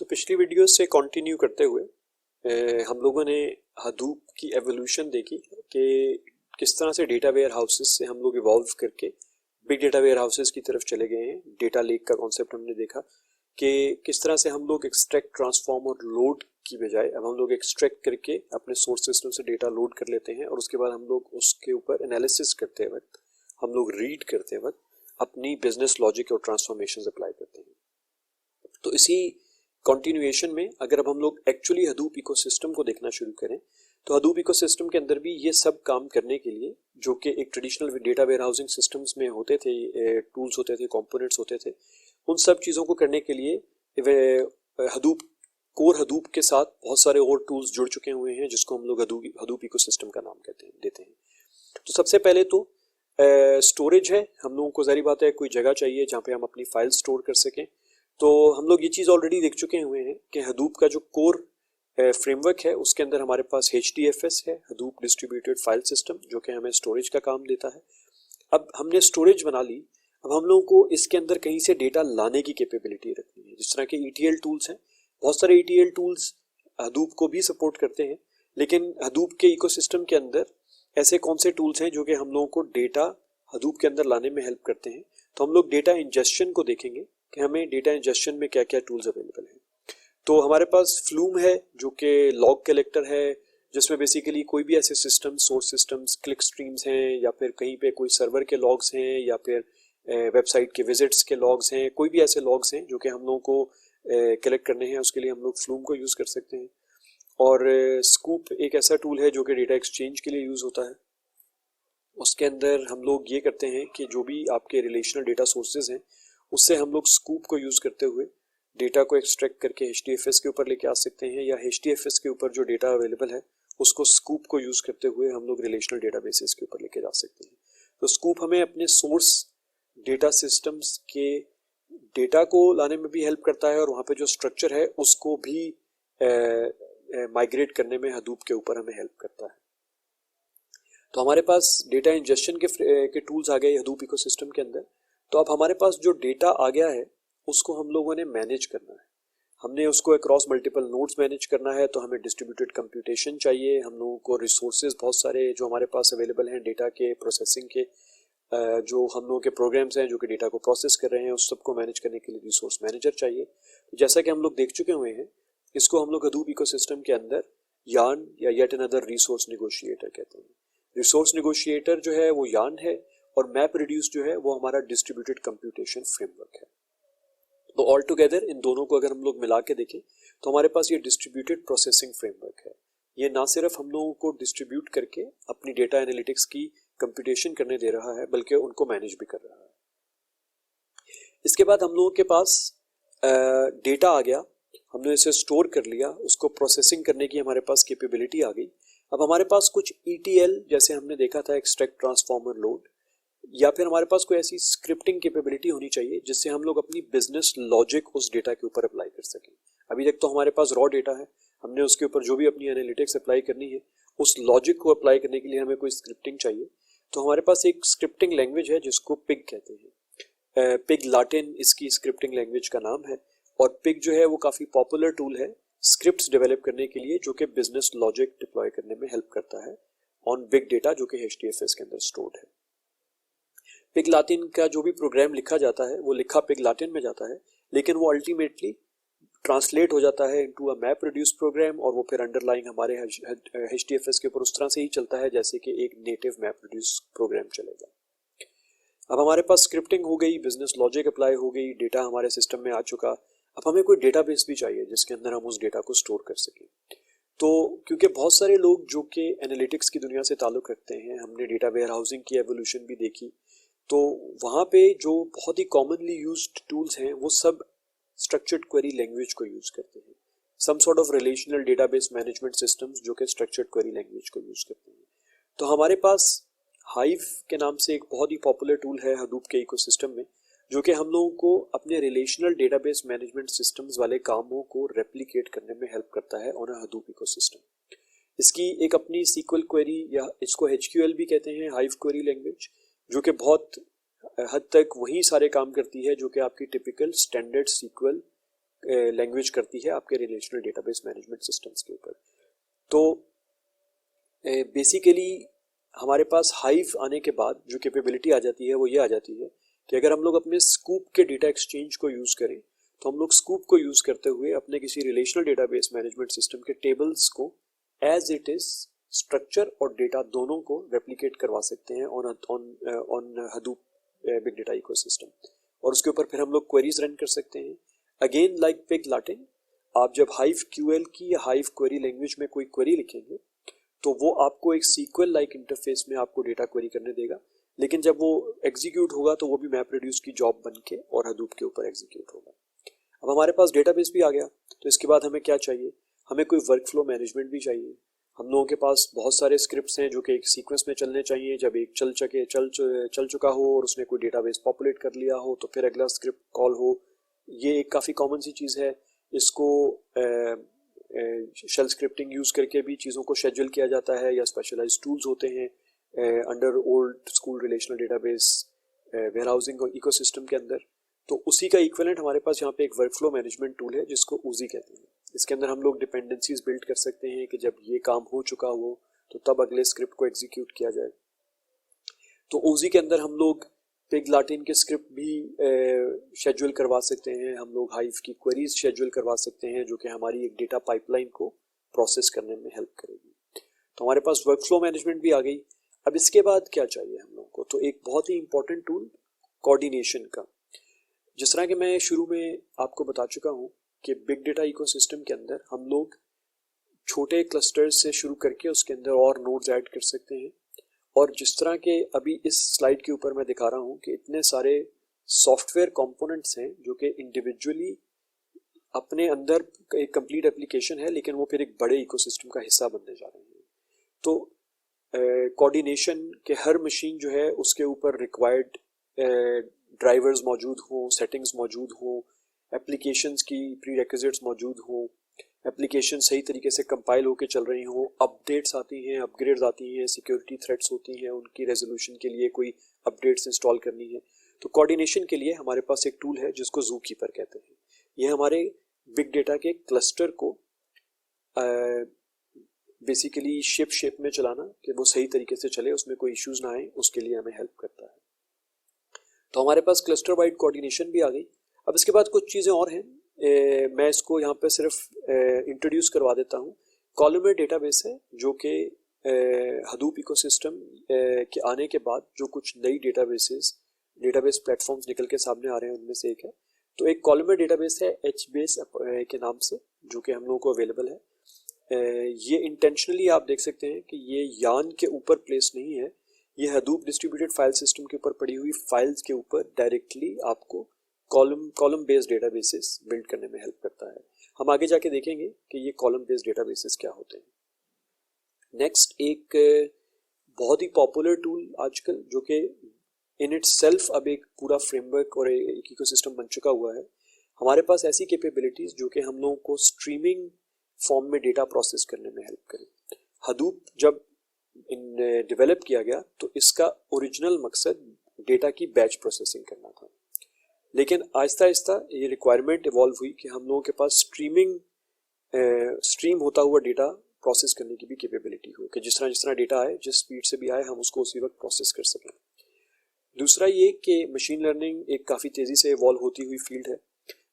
पिछली वीडियो से कंटिन्यू करते हुए हम लोगों ने हडूप की एवोल्यूशन देखी कि किस तरह से डेटा वेयर हाउसेस से हम लोग इवॉल्व करके बिग डेटा वेयर हाउसेस की तरफ चले गए हैं। डेटा लेक का कॉन्सेप्ट हमने देखा कि किस तरह से हम लोग एक्सट्रैक्ट, ट्रांसफॉर्म और लोड की बजाय अब हम लोग एक्सट्रैक्ट करके अपने सोर्स सिस्टम से डेटा लोड कर लेते हैं और उसके बाद हम लोग उसके ऊपर एनालिसिस करते वक्त, हम लोग रीड करते वक्त अपनी बिजनेस लॉजिक और ट्रांसफॉर्मेशन अप्लाई करते हैं। तो इसी कंटिन्यूएशन में अगर अब हम लोग एक्चुअली हडूप इकोसिस्टम को देखना शुरू करें तो हडूप इकोसिस्टम के अंदर भी ये सब काम करने के लिए, जो कि एक traditional data warehousing systems में होते थे, टूल्स होते थे, कंपोनेंट्स होते थे, उन सब चीज़ों को करने के लिए हडूप कोर हडूप के साथ बहुत सारे और टूल्स जुड़ चुके हुए हैं जिसको हम लोग हडूप इकोसिस्टम का नाम देते हैं। तो सबसे पहले तो स्टोरेज है। हम लोगों को ज़ाहिर बात है कोई जगह चाहिए जहाँ पे हम अपनी फाइल स्टोर कर सकें। तो हम लोग ये चीज़ ऑलरेडी देख चुके हुए हैं कि हडूप का जो कोर फ्रेमवर्क है उसके अंदर हमारे पास HDFS है, हडूप डिस्ट्रीब्यूटेड फाइल सिस्टम, जो कि हमें स्टोरेज का काम देता है। अब हमने स्टोरेज बना ली, अब हम लोगों को इसके अंदर कहीं से डेटा लाने की कैपेबिलिटी रखनी है। जिस तरह के ETL टूल्स हैं, बहुत सारे ETL टूल्स हडूप को भी सपोर्ट करते हैं, लेकिन हडूप के इकोसिस्टम के अंदर ऐसे कौन से टूल्स हैं जो कि हम लोगों को डेटा हडूप के अंदर लाने में हेल्प करते हैं। तो हम लोग डेटा इंजेस्शन को देखेंगे कि हमें डेटा इंजेस्शन में क्या क्या टूल्स अवेलेबल हैं। तो हमारे पास फ्लूम है जो कि लॉग कलेक्टर है, जिसमें बेसिकली कोई भी ऐसे system, source systems, click streams हैं, या फिर कहीं पे कोई सर्वर के लॉग्स हैं, या फिर वेबसाइट के विजिट्स के लॉग्स हैं, कोई भी ऐसे लॉग्स हैं जो कि हम लोगों को कलेक्ट करने हैं, उसके लिए हम लोग फ्लूम को यूज़ कर सकते हैं। और स्कूप एक ऐसा टूल है जो कि डेटा एक्सचेंज के लिए यूज़ होता है। उसके अंदर हम लोग ये करते हैं कि जो भी आपके रिलेशनल डेटा सोर्सेज हैं उससे हम लोग स्कूप को यूज़ करते हुए डेटा को एक्सट्रैक्ट करके HDFS के ऊपर लेके आ सकते हैं, या HDFS के ऊपर जो डेटा अवेलेबल है उसको स्कूप को यूज़ करते हुए हम लोग रिलेशनल डेटाबेसेस के ऊपर लेके जा सकते हैं। तो स्कूप हमें अपने सोर्स डेटा सिस्टम्स के डेटा को लाने में भी हेल्प करता है और वहाँ पे जो स्ट्रक्चर है उसको भी माइग्रेट करने में हडूप के ऊपर हमें हेल्प करता है। तो हमारे पास डेटा इंजेक्शन के टूल्स आ गए हडूप इकोसिस्टम के अंदर। तो अब हमारे पास जो डेटा आ गया है उसको हम लोगों ने मैनेज करना है। हमने उसको अक्रॉस मल्टीपल नोड्स मैनेज करना है, तो हमें डिस्ट्रीब्यूटेड कंप्यूटेशन चाहिए। हम लोगों को रिसोर्सेज बहुत सारे जो हमारे पास अवेलेबल हैं डेटा के प्रोसेसिंग के, जो हम लोगों के प्रोग्राम्स हैं जो कि डेटा को प्रोसेस कर रहे हैं, उस सबको मैनेज करने के लिए रिसोर्स मैनेजर चाहिए। तो जैसा कि हम लोग देख चुके हुए हैं, इसको हम लोग हडूप इकोसिस्टम के अंदर यार्न या येट अनदर रिसोर्स नेगोशिएटर कहते हैं। रिसोर्स नेगोशिएटर जो है वो यार्न है और मैप रिड्यूस जो है वो हमारा डिस्ट्रीब्यूटेड कंप्यूटेशन फ्रेमवर्क है। तो ऑल टुगेदर इन दोनों को अगर हम लोग मिला के देखें तो हमारे पास ये डिस्ट्रीब्यूटेड प्रोसेसिंग फ्रेमवर्क है। ये ना सिर्फ हम लोगों को डिस्ट्रीब्यूट करके अपनी डेटा एनालिटिक्स की कंप्यूटेशन करने दे रहा है, बल्कि उनको मैनेज भी कर रहा है। इसके बाद हम लोगों के पास डेटा आ गया, हमने इसे स्टोर कर लिया, उसको प्रोसेसिंग करने की हमारे पास कैपेबिलिटी आ गई। अब हमारे पास कुछ ETL जैसे हमने देखा था, एक्सट्रैक्ट, ट्रांसफॉर्मर, लोड, या फिर हमारे पास कोई ऐसी स्क्रिप्टिंग कैपेबिलिटी होनी चाहिए जिससे हम लोग अपनी बिजनेस लॉजिक उस डेटा के ऊपर अप्लाई कर सकें। अभी तक तो हमारे पास रॉ डेटा है, हमने उसके ऊपर जो भी अपनी एनालिटिक्स अप्लाई करनी है उस लॉजिक को अप्लाई करने के लिए हमें कोई स्क्रिप्टिंग चाहिए। तो हमारे पास एक स्क्रिप्टिंग लैंग्वेज है जिसको पिग कहते हैं। पिग लाटिन इसकी स्क्रिप्टिंग लैंग्वेज का नाम है, और पिग जो है वो काफ़ी पॉपुलर टूल है स्क्रिप्ट्स डेवलप करने के लिए, जो कि बिजनेस लॉजिक डिप्लॉय करने में हेल्प करता है ऑन बिग डेटा जो कि HDFS के अंदर स्टोर्ड है। पिग लाटिन का जो भी प्रोग्राम लिखा जाता है वो लिखा पिग लाटिन में जाता है, लेकिन वो अल्टीमेटली ट्रांसलेट हो जाता है into a map reduce program, और वो फिर अंडरलाइंग हमारे HDFS के ऊपर उस तरह से ही चलता है जैसे कि एक नेटिव मैप रिड्यूस प्रोग्राम चलेगा। अब हमारे पास स्क्रिप्टिंग हो गई, बिजनेस लॉजिक अप्लाई हो गई, डेटा हमारे सिस्टम में आ चुका। अब हमें कोई डेटाबेस भी चाहिए जिसके अंदर हम उस डेटा को स्टोर कर सकें। तो क्योंकि बहुत सारे लोग जो कि एनालिटिक्स की दुनिया से ताल्लुक़ रखते हैं, हमने डेटा वेयर हाउसिंग की एवोल्यूशन भी देखी, तो वहाँ पे जो बहुत ही कॉमनली यूज्ड टूल्स हैं वो सब स्ट्रक्चर्ड क्वेरी लैंग्वेज को यूज़ करते हैं। Some sort of relational database management systems जो कि स्ट्रक्चर्ड क्वेरी लैंग्वेज को यूज़ करते हैं। तो हमारे पास हाइव के नाम से एक बहुत ही पॉपुलर टूल है हडूप के इकोसिस्टम में, जो कि हम लोगों को अपने रिलेशनल डेटाबेस मैनेजमेंट सिस्टम्स वाले कामों को रेप्लिकेट करने में हेल्प करता है ऑन अ हडूप इकोसिस्टम। इसकी एक अपनी SQL क्वेरी, या इसको HQL भी कहते हैं, हाइव क्वेरी लैंग्वेज, जो कि बहुत हद तक वही सारे काम करती है जो कि आपकी टिपिकल स्टैंडर्ड SQL लैंग्वेज करती है आपके रिलेशनल डेटाबेस मैनेजमेंट सिस्टम्स के ऊपर। तो बेसिकली हमारे पास हाइव आने के बाद जो कैपेबिलिटी आ जाती है वो ये आ जाती है कि अगर हम लोग अपने स्कूप के डेटा एक्सचेंज को यूज़ करें तो हम लोग स्कूप को यूज़ करते हुए अपने किसी रिलेशनल डेटाबेस मैनेजमेंट सिस्टम के टेबल्स को एज इट इज़ स्ट्रक्चर और डेटा दोनों को रेप्लिकेट करवा सकते हैं on Hadoop big data ecosystem, और उसके ऊपर फिर हम लोग क्वेरीज रन कर सकते हैं। अगेन लाइक पिग लार्टिन, आप जब हाइव क्यूएल की या हाइव क्वेरी लैंग्वेज में कोई क्वेरी लिखेंगे तो वो आपको एक सीक्वल लाइक इंटरफेस में आपको डेटा क्वेरी करने देगा, लेकिन जब वो एग्जीक्यूट होगा तो वो भी मैप रिड्यूस की जॉब बन के और हडूप के ऊपर एग्जीक्यूट होगा। अब हमारे पास डेटाबेस भी आ गया, तो इसके बाद हमें क्या चाहिए, हमें कोई वर्क फ्लो मैनेजमेंट भी चाहिए। हम लोगों के पास बहुत सारे स्क्रिप्ट्स हैं जो कि एक सीक्वेंस में चलने चाहिए। जब एक चल चुका हो और उसने कोई डेटाबेस पॉपुलेट कर लिया हो तो फिर अगला स्क्रिप्ट कॉल हो। ये एक काफ़ी कॉमन सी चीज़ है। इसको शेल स्क्रिप्टिंग यूज़ करके भी चीज़ों को शेड्यूल किया जाता है, या स्पेशलाइज्ड टूल्स होते हैं under old school relational database warehousing और इकोसिस्टम के अंदर। तो उसी का इक्विवेलेंट हमारे पास यहाँ पे एक वर्कफ्लो मैनेजमेंट टूल है जिसको ऊजी कहते हैं। इसके अंदर हम लोग डिपेंडेंसीज बिल्ड कर सकते हैं कि जब ये काम हो चुका हो तो तब अगले स्क्रिप्ट को एग्जीक्यूट किया जाए। तो ऊजी के अंदर हम लोग पिग लार्टिन के स्क्रिप्ट भी शेड्यूल करवा सकते हैं। हम लोग हाइव की क्वेरीज शेड्यूल करवा सकते हैं जो कि हमारी एक डेटा पाइपलाइन को प्रोसेस करने में हेल्प करेगी। तो हमारे पास वर्कफ्लो मैनेजमेंट भी आ गई। अब इसके बाद क्या चाहिए हम लोग को, तो एक बहुत ही इंपॉर्टेंट टूल कोऑर्डिनेशन का। जिस तरह कि मैं शुरू में आपको बता चुका हूँ कि बिग डेटा इकोसिस्टम के अंदर हम लोग छोटे क्लस्टर्स से शुरू करके उसके अंदर और नोड्स ऐड कर सकते हैं, और जिस तरह के अभी इस स्लाइड के ऊपर मैं दिखा रहा हूँ कि इतने सारे सॉफ्टवेयर कंपोनेंट्स हैं जो कि इंडिविजुअली अपने अंदर एक कंप्लीट एप्लीकेशन है, लेकिन वो फिर एक बड़े इकोसिस्टम का हिस्सा बनने जा रहे हैं। तो कोऑर्डिनेशन के हर मशीन जो है उसके ऊपर रिक्वायर्ड ड्राइवर्स मौजूद हों, सेटिंग्स मौजूद हों, एप्लीकेशंस की प्रीरेक्विजिट्स मौजूद हों, एप्लीकेशन सही तरीके से कंपाइल होकर चल रही हों, अपडेट्स आती हैं, अपग्रेड्स आती हैं, सिक्योरिटी थ्रेट्स होती हैं, उनकी रेजोल्यूशन के लिए कोई अपडेट्स इंस्टॉल करनी है। तो कोऑर्डिनेशन के लिए हमारे पास एक टूल है जिसको ज़ूकीपर कहते हैं। ये हमारे बिग डेटा के क्लस्टर को बेसिकली शेप में चलाना कि वो सही तरीके से चले, उसमें कोई इश्यूज ना आए, उसके लिए हमें हेल्प करता है। तो हमारे पास क्लस्टर वाइड कोऑर्डिनेशन भी आ गई। अब इसके बाद कुछ चीज़ें और हैं, मैं इसको यहाँ पे सिर्फ इंट्रोड्यूस करवा देता हूँ। कॉलमर डेटाबेस है जो कि हडूप इकोसिस्टम के आने के बाद जो कुछ नई डेटाबेस प्लेटफॉर्म्स निकल के सामने आ रहे हैं उनमें से एक है। तो एक कॉलमर डेटाबेस है HBase के नाम से जो कि हम लोगों को अवेलेबल है। ये इंटेंशनली आप देख सकते हैं कि ये यान के ऊपर प्लेस नहीं है, ये हडूप डिस्ट्रीब्यूटेड फाइल सिस्टम के ऊपर पड़ी हुई फाइल्स के ऊपर डायरेक्टली आपको कॉलम बेस्ड डेटाबेसेस बिल्ड करने में हेल्प करता है। हम आगे जाके देखेंगे कि ये कॉलम बेस्ड डेटाबेसेस क्या होते हैं। नेक्स्ट एक बहुत ही पॉपुलर टूल आजकल जो कि इन इट सेल्फ अब एक पूरा फ्रेमवर्क और एक इकोसिस्टम बन चुका हुआ है। हमारे पास ऐसी कैपेबिलिटीज जो कि हम लोगों को स्ट्रीमिंग फॉर्म में डेटा प्रोसेस करने में हेल्प करें। हडूप जब डेवलप किया गया तो इसका ओरिजिनल मकसद डेटा की बैच प्रोसेसिंग करना था, लेकिन आहिस्ता आहिस्ता ये रिक्वायरमेंट इवॉल्व हुई कि हम लोगों के पास स्ट्रीम होता हुआ डेटा प्रोसेस करने की भी कैपेबिलिटी हो कि जिस तरह डेटा आए, जिस स्पीड से भी आए, हम उसको उसी वक्त प्रोसेस कर सकें। दूसरा ये कि मशीन लर्निंग एक काफ़ी तेज़ी से इवॉल्व होती हुई फील्ड है।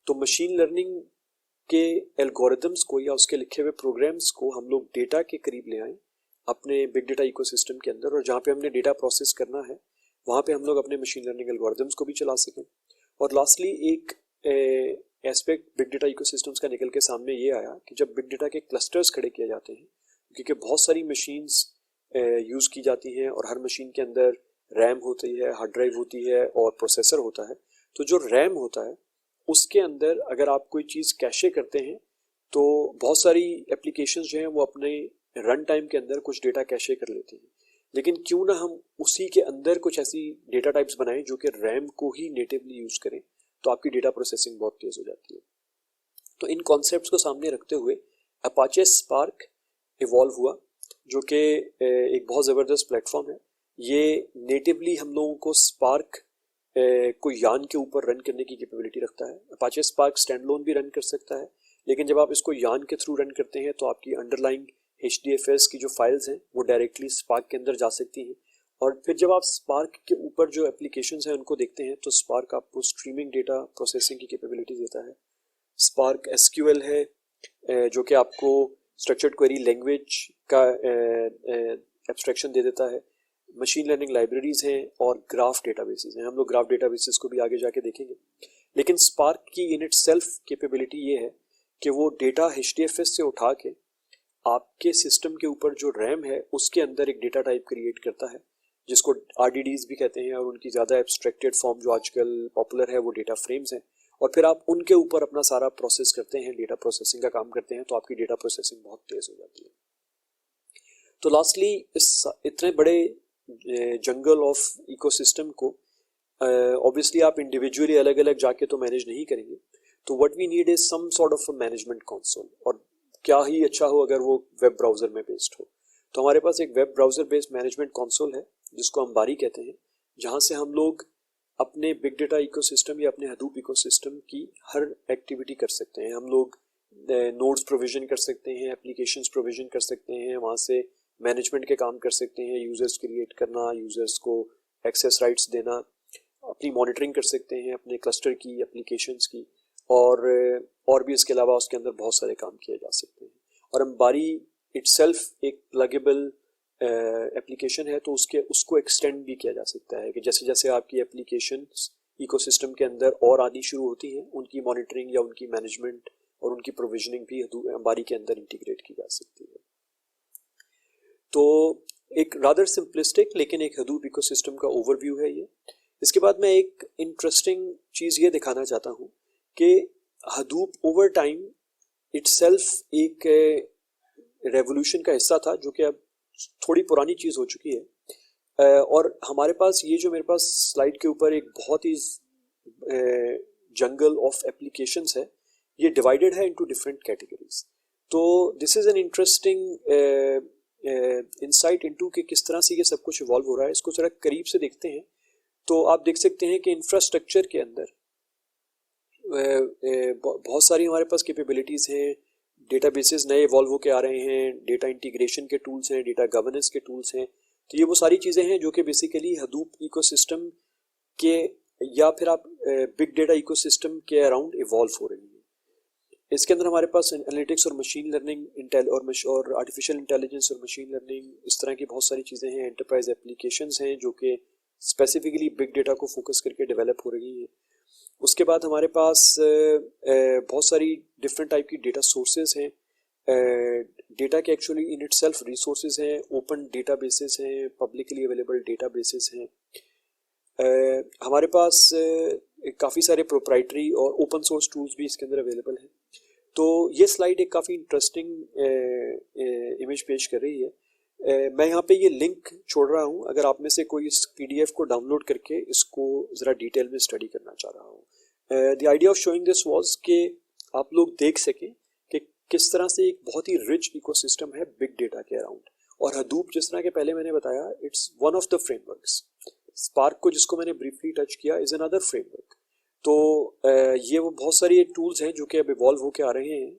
तो मशीन लर्निंग के एल्गोरिदम्स को या उसके लिखे हुए प्रोग्राम्स को हम लोग डेटा के करीब ले आएँ अपने बिग डेटा इकोसिस्टम के अंदर, और जहाँ पे हमने डेटा प्रोसेस करना है वहाँ पे हम लोग अपने मशीन लर्निंग एल्गोरिदम्स को भी चला सकें। और लास्टली एक एस्पेक्ट बिग डेटा इकोसिस्टम्स का निकल के सामने ये आया कि जब बिग डेटा के क्लस्टर्स खड़े किए जाते हैं, क्योंकि बहुत सारी मशीन्स यूज़ की जाती हैं और हर मशीन के अंदर रैम होती है, हार्ड ड्राइव होती है और प्रोसेसर होता है। तो जो रैम होता है उसके अंदर अगर आप कोई चीज़ कैशे करते हैं तो बहुत सारी एप्लीकेशंस जो हैं वो अपने रन टाइम के अंदर कुछ डेटा कैशे कर लेती हैं, लेकिन क्यों ना हम उसी के अंदर कुछ ऐसी डेटा टाइप्स बनाएं जो कि रैम को ही नेटिवली यूज़ करें, तो आपकी डेटा प्रोसेसिंग बहुत तेज़ हो जाती है। तो इन कॉन्सेप्ट्स को सामने रखते हुए अपाचे स्पार्क इवॉल्व हुआ जो कि एक बहुत ज़बरदस्त प्लेटफॉर्म है। ये नेटिवली हम लोगों को स्पार्क कोई यान के ऊपर रन करने की कैपेबिलिटी रखता है। अपाचे स्पार्क स्टैंडलोन भी रन कर सकता है, लेकिन जब आप इसको यान के थ्रू रन करते हैं तो आपकी अंडरलाइंग HDFS की जो फाइल्स हैं वो डायरेक्टली स्पार्क के अंदर जा सकती हैं। और फिर जब आप स्पार्क के ऊपर जो एप्लीकेशंस हैं उनको देखते हैं तो स्पार्क आपको स्ट्रीमिंग डेटा प्रोसेसिंग की कैपेबिलिटी देता है। स्पार्क SQL है जो कि आपको स्ट्रक्चर्ड क्वेरी लैंग्वेज का एब्स्ट्रैक्शन दे देता है। मशीन लर्निंग लाइब्रेरीज हैं और ग्राफ डेटाबेसेस हैं। हम लोग ग्राफ डेटाबेसेस को भी आगे जाके देखेंगे। लेकिन स्पार्क की इन इट सेल्फ कैपेबिलिटी ये है कि वो डेटा HDFS से उठा के आपके सिस्टम के ऊपर जो रैम है उसके अंदर एक डेटा टाइप क्रिएट करता है, जिसको RDDs भी कहते हैं, और उनकी ज़्यादा एब्स्ट्रैक्टेड फॉर्म जो आजकल पॉपुलर है वो डेटा फ्रेम्स हैं। और फिर आप उनके ऊपर अपना सारा प्रोसेस करते हैं, डेटा प्रोसेसिंग का काम करते हैं, तो आपकी डेटा प्रोसेसिंग बहुत तेज़ हो जाती है। तो लास्टली इस इतने बड़े जंगल ऑफ इकोसिस्टम को ऑब्वियसली आप इंडिविजुअली अलग अलग जाके तो मैनेज नहीं करेंगे, तो what we need is some sort of a management console. और क्या ही अच्छा हो अगर वो वेब ब्राउजर में बेस्ड हो। तो हमारे पास एक web browser based management console है जिसको हम बारी कहते हैं, जहाँ से हम लोग अपने बिग डेटा इकोसिस्टम या अपने हडूप इकोसिस्टम की हर एक्टिविटी कर सकते हैं। हम लोग नोड्स प्रोविजन कर सकते हैं, एप्लीकेशंस प्रोविजन कर सकते हैं, वहाँ से मैनेजमेंट के काम कर सकते हैं, यूजर्स क्रिएट करना, यूजर्स को एक्सेस राइट्स देना, अपनी मॉनिटरिंग कर सकते हैं अपने क्लस्टर की, एप्लीकेशंस की, और भी इसके अलावा उसके अंदर बहुत सारे काम किए जा सकते हैं। और अंबारी इटसेल्फ एक प्लगेबल एप्लीकेशन है, तो उसको एक्सटेंड भी किया जा सकता है कि जैसे जैसे आपकी एप्लीकेशन इकोसिस्टम के अंदर और आनी शुरू होती हैं, उनकी मॉनिटरिंग या उनकी मैनेजमेंट और उनकी प्रोविजनिंग भी अंबारी के अंदर इंटीग्रेट की जा सकती है। तो एक रादर सिंपलिस्टिक लेकिन एक हडूप इकोसिस्टम का ओवरव्यू है ये। इसके बाद मैं एक इंटरेस्टिंग चीज़ ये दिखाना चाहता हूँ कि हडूप ओवर टाइम इटसेल्फ एक रेवोल्यूशन का हिस्सा था, जो कि अब थोड़ी पुरानी चीज़ हो चुकी है। और हमारे पास ये जो मेरे पास स्लाइड के ऊपर एक बहुत ही जंगल ऑफ एप्लीकेशंस है, ये डिवाइडेड है इनटू डिफरेंट कैटेगरीज। तो this is an interesting insight into कि किस तरह से ये सब कुछ इवॉल्व हो रहा है। इसको जरा करीब से देखते हैं तो आप देख सकते हैं कि इंफ्रास्ट्रक्चर के अंदर बहुत सारी हमारे पास कैपेबिलिटीज़ हैं। डेटाबेसेस नए इवॉल्व होकर आ रहे हैं, डेटा इंटीग्रेशन के टूल्स हैं, डेटा गवर्नेंस के टूल्स हैं। तो ये वो सारी चीज़ें हैं जो कि बेसिकली हडूप इकोसिस्टम के या फिर आप बिग डेटा इकोसिस्टम के अराउंड इवॉल्व हो रही हैं। इसके अंदर हमारे पास एनालिटिक्स और मशीन लर्निंग और आर्टिफिशियल इंटेलिजेंस और मशीन लर्निंग, इस तरह की बहुत सारी चीज़ें हैं। एंटरप्राइज एप्लीकेशंस हैं जो कि स्पेसिफिकली बिग डेटा को फोकस करके डेवलप हो रही हैं। उसके बाद हमारे पास बहुत सारी डिफरेंट टाइप की डेटा सोर्सेज हैं। डेटा के actually in it self resources हैं, ओपन डेटाबेसेस हैं, पब्लिकली अवेलेबल डेटाबेसेस हैं। हमारे पास काफ़ी सारे प्रोप्राइटरी और ओपन सोर्स टूल्स भी इसके अंदर अवेलेबल हैं। तो ये स्लाइड एक काफ़ी इंटरेस्टिंग इमेज पेश कर रही है। मैं यहाँ पे ये लिंक छोड़ रहा हूँ, अगर आप में से कोई इस PDF को डाउनलोड करके इसको ज़रा डिटेल में स्टडी करना चाह रहा हूँ। The idea of showing this was कि आप लोग देख सकें कि किस तरह से एक बहुत ही रिच इकोसिस्टम है बिग डेटा के अराउंड। और हडूप, जिस तरह के पहले मैंने बताया, it's one of the frameworks. Spark को जिसको मैंने ब्रीफली टच किया इज़ अनदर फ्रेमवर्क। तो ये वो बहुत सारी टूल्स हैं जो कि अब इवॉल्व होकर आ रहे हैं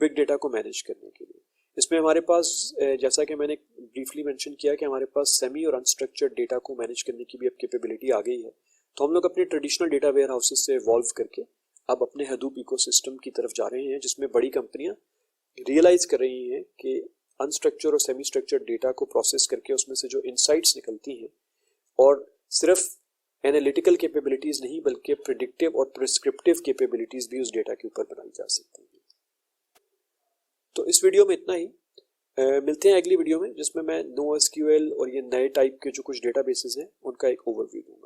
बिग डेटा को मैनेज करने के लिए। इसमें हमारे पास जैसा कि मैंने ब्रीफली मेंशन किया कि हमारे पास सेमी और अनस्ट्रक्चर्ड डेटा को मैनेज करने की भी अब कैपेबिलिटी आ गई है। तो हम लोग अपने ट्रेडिशनल डेटा वेयर हाउसेस से इवॉल्व करके अब अपने हडूप इकोसिस्टम की तरफ जा रहे हैं, जिसमें बड़ी कंपनियां रियलाइज कर रही हैं कि अनस्ट्रक्चर्ड और सेमी स्ट्रक्चर्ड डेटा को प्रोसेस करके उसमें से जो इनसाइट्स निकलती हैं, और सिर्फ एनालिटिकल कैपेबिलिटीज़ नहीं बल्कि प्रिडिक्टिव और प्रिस्क्रिप्टिव कैपेबिलिटीज़ भी उस डेटा के ऊपर बनाई जा सकती हैं। तो इस वीडियो में इतना ही। मिलते हैं अगली वीडियो में, जिसमें मैं NoSQL और ये नए टाइप के जो कुछ डेटाबेसेस हैं उनका एक ओवरव्यू दूंगा।